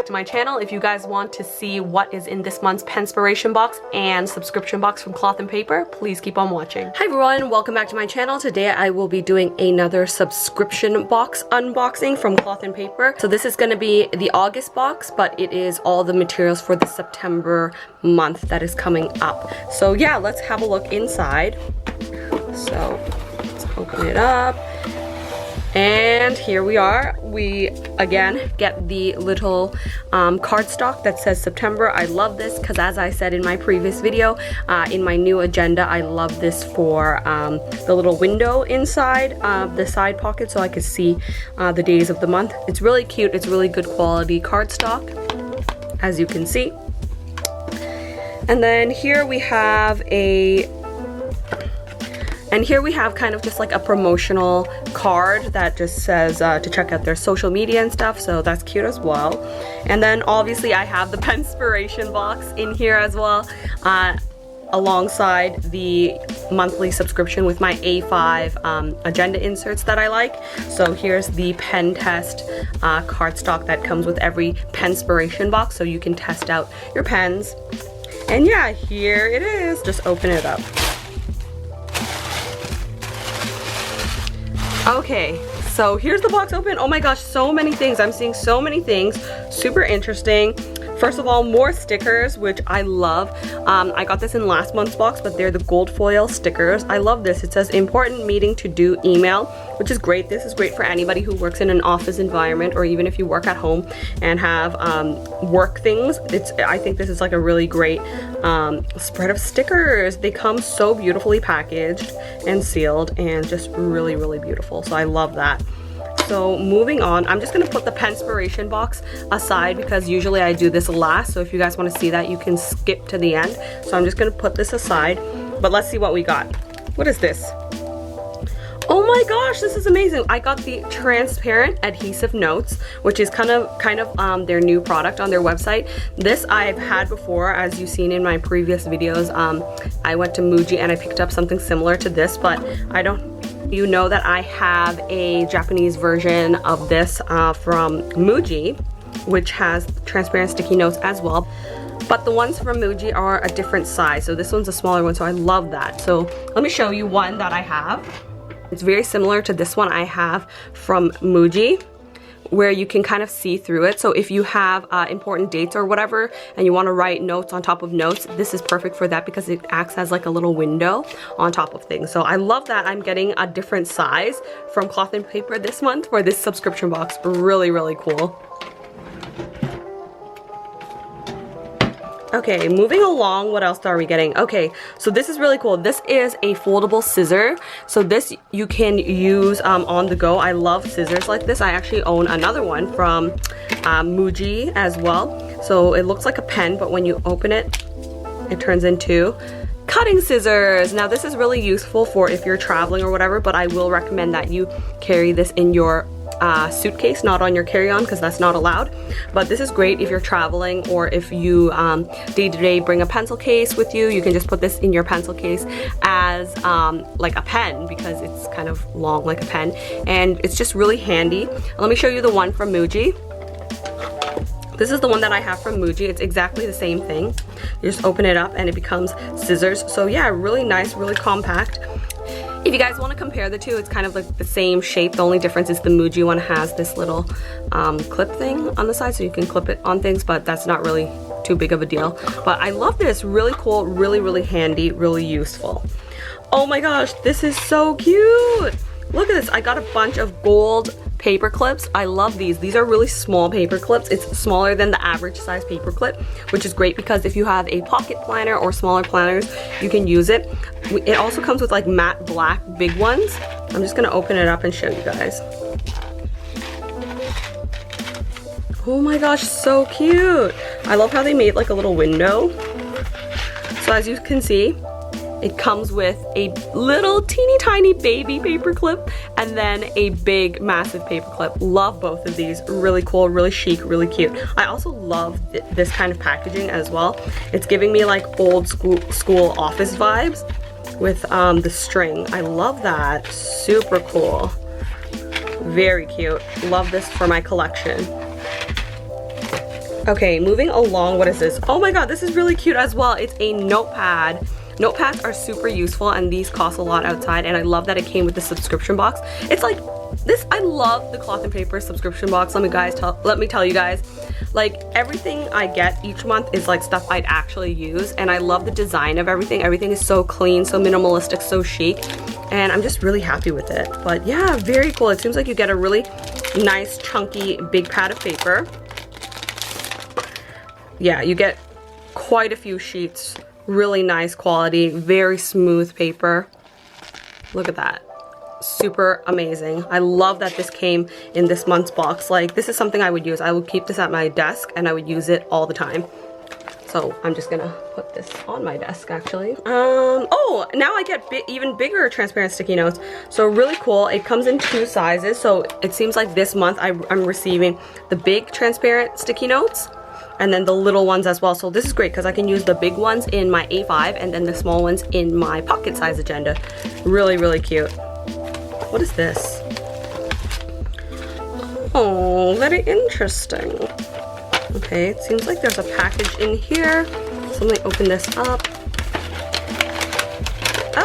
back to my channel. If you guys want to see what is in this month's Penspiration box and subscription box from Cloth and Paper, please keep on watching. Hi everyone, welcome back to my channel. Today I will be doing another subscription box unboxing from Cloth and Paper. So this is going to be the August box, but it is all the materials for the September month that is coming up. So yeah, let's have a look inside. So let's open it up. And here we are. We again get the little cardstock that says September. I love this because, as I said in my previous video, in my new agenda, I love this for the little window inside the side pocket so I could see the days of the month. It's really cute. It's really good quality cardstock, as you can see. And then here we have kind of just like a promotional card that just says to check out their social media and stuff, so that's cute as well. And then obviously I have the Penspiration box in here as well, alongside the monthly subscription with my A5 agenda inserts that I like. So here's the pen test cardstock that comes with every Penspiration box, so you can test out your pens. And yeah, here it is. Just open it up. Okay, so here's the box open. Oh my gosh, so many things. I'm seeing so many things. Super interesting. First of all, more stickers, which I love. I got this in last month's box, but they're the gold foil stickers. I love this. It says important meeting to do email, which is great. This is great for anybody who works in an office environment, or even if you work at home and have work things. I think this is like a really great spread of stickers. They come so beautifully packaged and sealed and just really, really beautiful. So I love that. So moving on, I'm just going to put the Penspiration box aside because usually I do this last. So if you guys want to see that, you can skip to the end. So I'm just going to put this aside, but let's see what we got. What is this? Oh my gosh, this is amazing. I got the transparent adhesive notes, which is kind of their new product on their website. This I've had before, as you've seen in my previous videos. I went to Muji and I picked up something similar to this, but you know that I have a Japanese version of this from Muji, which has transparent sticky notes as well. But the ones from Muji are a different size. So this one's a smaller one, so I love that. So let me show you one that I have. It's very similar to this one I have from Muji, where you can kind of see through it. So if you have important dates or whatever and you want to write notes on top of notes, this is perfect for that because it acts as like a little window on top of things. So I love that I'm getting a different size from Cloth and Paper this month for this subscription box. Really, really cool. Okay, moving along, what else are we getting? Okay, so this is really cool. This is a foldable scissor. So this you can use on the go. I love scissors like this. I actually own another one from Muji as well. So it looks like a pen, but when you open it, it turns into cutting scissors. Now this is really useful for if you're traveling or whatever, but I will recommend that you carry this in your suitcase, not on your carry-on, because that's not allowed. But this is great if you're traveling, or if you day-to-day bring a pencil case with you. You can just put this in your pencil case as like a pen, because it's kind of long like a pen, and it's just really handy. Let me show you the one from Muji. This is the one that I have from Muji. It's exactly the same thing. You just open it up and it becomes scissors. So yeah, really nice, really compact. If you guys want to compare the two, it's kind of like the same shape. The only difference is the Muji one has this little clip thing on the side, so you can clip it on things, but that's not really too big of a deal. But I love this. Really cool, really, really handy, really useful. Oh my gosh, this is so cute. Look at this. I got a bunch of gold paper clips. I love these. These are really small paper clips. It's smaller than the average size paper clip, which is great because if you have a pocket planner or smaller planners, you can use it. It also comes with like matte black big ones. I'm just gonna open it up and show you guys. Oh my gosh, so cute. I love how they made like a little window. So as you can see, it comes with a little teeny tiny baby paper clip and then a big massive paper clip. Love both of these. Really cool, really chic, really cute. I also love this kind of packaging as well. It's giving me like old school office vibes with the string. I love that. Super cool. Very cute. Love this for my collection. Okay, moving along, what is this? Oh my god, this is really cute as well. It's a notepad. Notepads are super useful and these cost a lot outside, and I love that it came with the subscription box. It's like this, I love the cloth and paper subscription box. Let me tell you guys, like everything I get each month is like stuff I'd actually use, and I love the design of everything. Everything is so clean, so minimalistic, so chic, and I'm just really happy with it. But yeah, very cool. It seems like you get a really nice chunky big pad of paper. Yeah, you get quite a few sheets. Really nice quality, very smooth paper. Look at that. Super amazing. I love that this came in this month's box. Like, this is something I would use. I would keep this at my desk and I would use it all the time. So I'm just gonna put this on my desk actually. Oh, now I get even bigger transparent sticky notes. So really cool. It comes in 2 sizes. So it seems like this month I'm receiving the big transparent sticky notes and then the little ones as well. So this is great because I can use the big ones in my A5 and then the small ones in my pocket size agenda. Really, really cute. What is this? Oh, very interesting. Okay, it seems like there's a package in here. So let me open this up.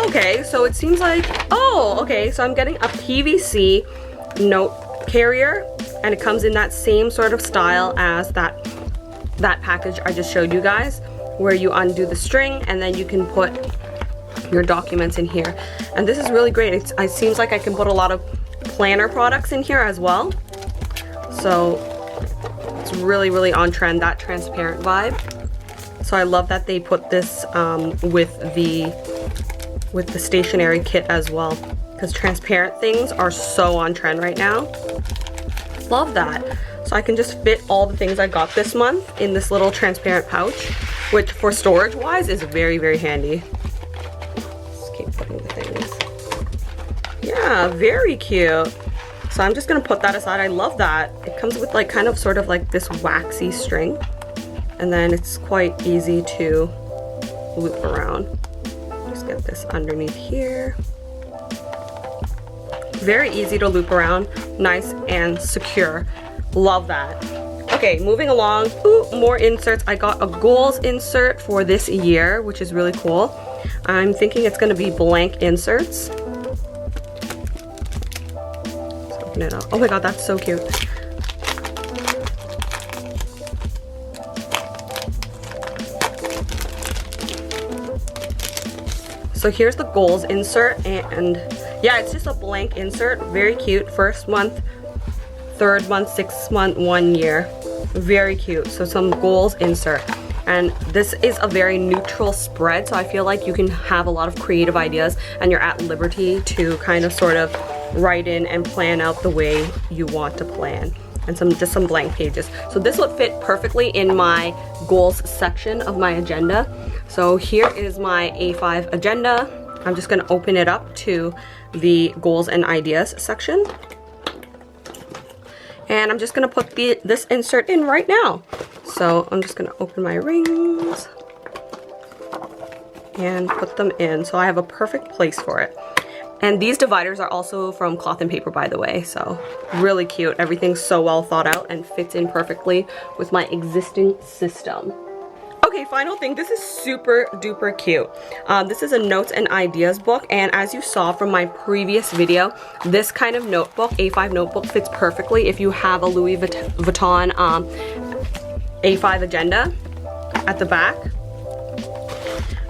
Okay, so it seems like, oh, okay, so I'm getting a PVC note carrier, and it comes in that same sort of style as that package I just showed you guys, where you undo the string and then you can put your documents in here. And this is really great. It seems like I can put a lot of planner products in here as well. So it's really, really on trend, that transparent vibe. So I love that they put this with the stationery kit as well, because transparent things are so on trend right now. Love that. So I can just fit all the things I got this month in this little transparent pouch, which for storage wise is very, very handy. Just keep putting the things. Yeah, very cute. So I'm just gonna put that aside. I love that. It comes with like kind of sort of like this waxy string, and then it's quite easy to loop around. Just get this underneath here. Very easy to loop around, nice and secure. Love that. Okay, moving along. Ooh, more inserts. I got a goals insert for this year, which is really cool. I'm thinking it's gonna be blank inserts. Let's open it up. Oh my god, that's so cute. So here's the goals insert, and yeah, it's just a blank insert. Very cute. First month, 3rd month, 6th month, 1 year. Very cute. So some goals insert. And this is a very neutral spread, so I feel like you can have a lot of creative ideas and you're at liberty to kind of sort of write in and plan out the way you want to plan. And just some blank pages. So this would fit perfectly in my goals section of my agenda. So here is my A5 agenda. I'm just gonna open it up to the goals and ideas section. And I'm just gonna put this insert in right now. So I'm just gonna open my rings and put them in. So I have a perfect place for it. And these dividers are also from Cloth and Paper, by the way, so really cute. Everything's so well thought out and fits in perfectly with my existing system. Okay, final thing, this is super duper cute. This is a notes and ideas book, and as you saw from my previous video, this kind of notebook, A5 notebook, fits perfectly if you have a Louis Vuitton A5 agenda at the back.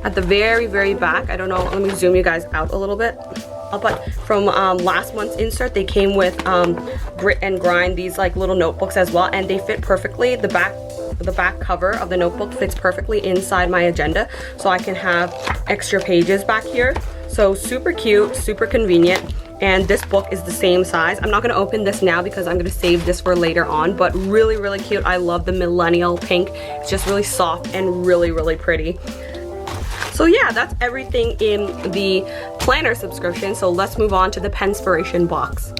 At the very, very back, I don't know, let me zoom you guys out a little bit. But from last month's insert, they came with Grit and Grind, these like little notebooks as well, and they fit perfectly. The back cover of the notebook fits perfectly inside my agenda, so I can have extra pages back here. So super cute, super convenient, and this book is the same size. I'm not going to open this now because I'm going to save this for later on, but really, really cute. I love the millennial pink. It's just really soft and really, really pretty. So yeah, that's everything in the planner subscription, so let's move on to the Penspiration Box.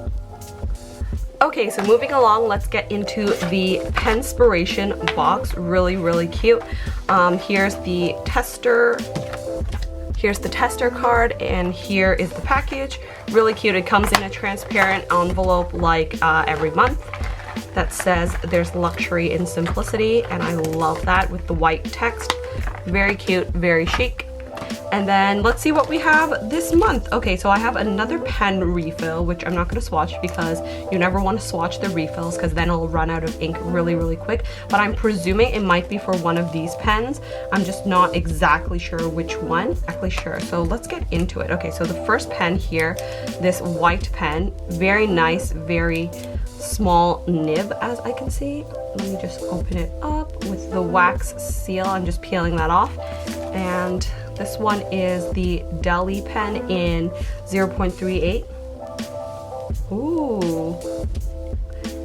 Okay, so moving along, let's get into the Penspiration Box. Really, really cute. Here's the tester card, and here is the package. Really cute. It comes in a transparent envelope like every month. that says there's luxury in simplicity, and I love that with the white text. Very cute, very chic. And then let's see what we have this month. Okay, so I have another pen refill, which I'm not going to swatch because you never want to swatch the refills because then it'll run out of ink really quick. But I'm presuming it might be for one of these pens. I'm just not exactly sure which one. So let's get into it. Okay, so the first pen here, this white pen, very nice, very small nib as I can see. Let me just open it up with the wax seal. I'm just peeling that off. And this one is the Deli pen in 0.38. Ooh.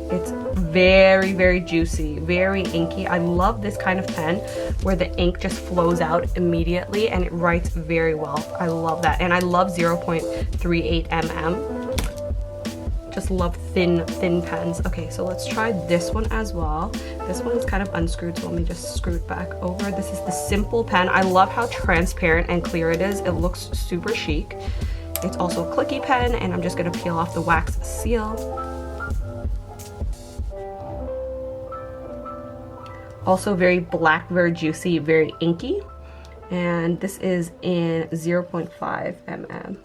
It's very juicy, very inky. I love this kind of pen where the ink just flows out immediately and it writes very well. I love that. And I love 0.38 mm. Just love thin pens. Okay, so let's try this one as well. This one is kind of unscrewed, so let me just screw it back over. This is the Simple pen. I love how transparent and clear it is. It looks super chic. It's also a clicky pen, and I'm just gonna peel off the wax seal. Also very black, very juicy, very inky. And this is in 0.5 mm.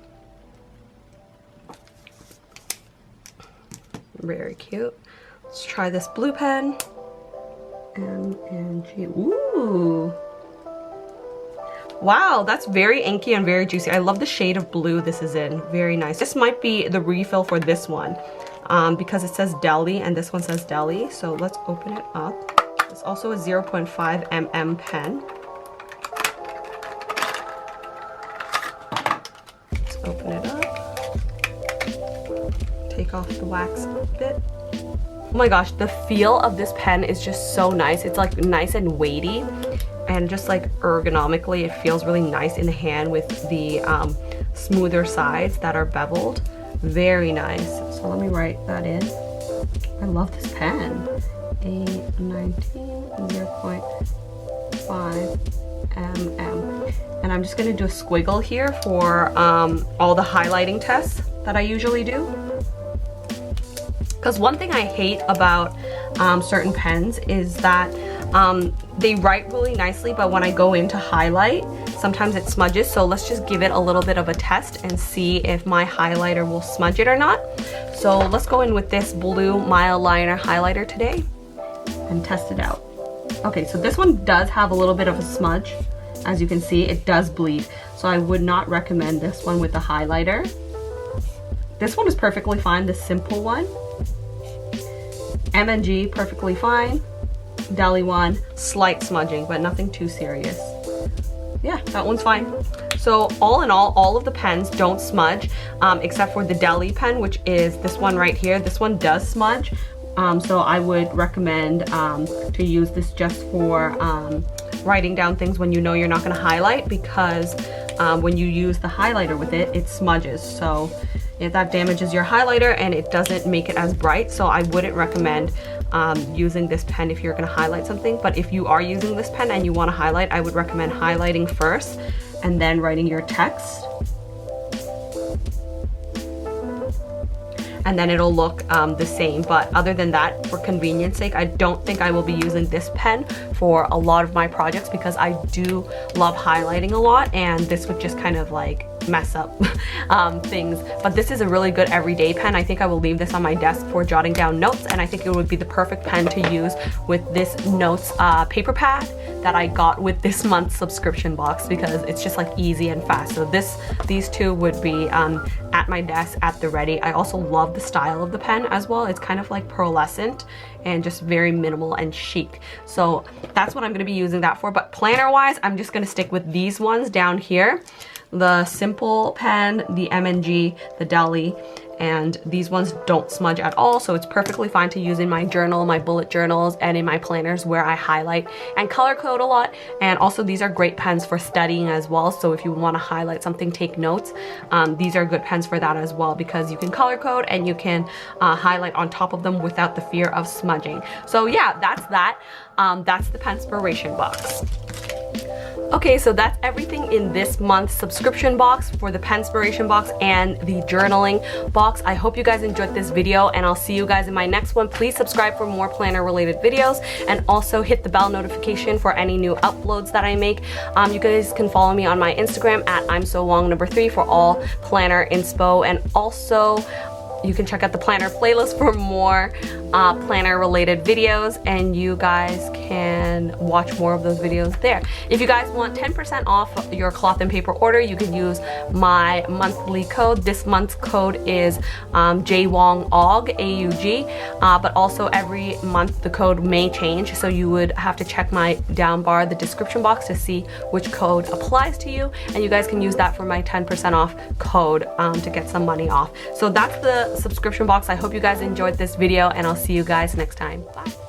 Very cute. Let's try this blue pen. MNG. Ooh. Wow, that's very inky and very juicy. I love the shade of blue this is in. Very nice. This might be the refill for this one because it says Deli and this one says Deli. So let's open it up. It's also a 0.5 mm pen. Let's open it up. Take off the wax bit. Oh my gosh, the feel of this pen is just so nice. It's like nice and weighty and just like ergonomically it feels really nice in the hand with the smoother sides that are beveled. Very nice. So let me write that in. I love this pen. A19 0.5 mm. And I'm just gonna do a squiggle here for all the highlighting tests that I usually do. Because one thing I hate about certain pens is that they write really nicely, but when I go in to highlight, sometimes it smudges. So let's just give it a little bit of a test and see if my highlighter will smudge it or not. So let's go in with this blue Mildliner highlighter today and test it out. Okay, so this one does have a little bit of a smudge. As you can see, it does bleed. So I would not recommend this one with the highlighter. This one is perfectly fine, the Simple one. MNG, perfectly fine. Deli one, slight smudging, but nothing too serious. Yeah, that one's fine. So all in all of the pens don't smudge, except for the Deli pen, which is this one right here. This one does smudge, so I would recommend to use this just for writing down things when you know you're not gonna highlight, because when you use the highlighter with it, it smudges. So that damages your highlighter and it doesn't make it as bright. So I wouldn't recommend using this pen if you're gonna highlight something. But if you are using this pen and you wanna highlight, I would recommend highlighting first and then writing your text. And then it'll look the same. But other than that, for convenience sake, I don't think I will be using this pen for a lot of my projects because I do love highlighting a lot, and this would just kind of like mess up things. But this is a really good everyday pen. I think I will leave this on my desk for jotting down notes, and I think it would be the perfect pen to use with this notes paper pad that I got with this month's subscription box, because it's just like easy and fast. So these two would be at my desk at the ready. I also love the style of the pen as well. It's kind of like pearlescent and just very minimal and chic. So that's what I'm gonna be using that for. But planner wise, I'm just gonna stick with these ones down here. The Simple pen, the MNG, the Deli, and these ones don't smudge at all, so it's perfectly fine to use in my journal, my bullet journals, and in my planners where I highlight and color code a lot. And also these are great pens for studying as well, so if you want to highlight something, take notes, these are good pens for that as well, because you can color code and you can highlight on top of them without the fear of smudging. So yeah, that's that. That's the Penspiration box. Okay, so that's everything in this month's subscription box for the Penspiration box and the journaling box. I hope you guys enjoyed this video, and I'll see you guys in my next one. Please subscribe for more planner related videos, and also hit the bell notification for any new uploads that I make. You guys can follow me on my Instagram at I'mSoWong3 for all planner inspo, and also you can check out the planner playlist for more planner related videos, and you guys can watch more of those videos there. If you guys want 10% off your cloth and paper order, you can use my monthly code. This month's code is JWONGAUG, A-U-G, but also every month the code may change, so you would have to check my down bar, the description box, to see which code applies to you, and you guys can use that for my 10% off code to get some money off. So that's the subscription box. I hope you guys enjoyed this video, and I'll see you guys next time. Bye.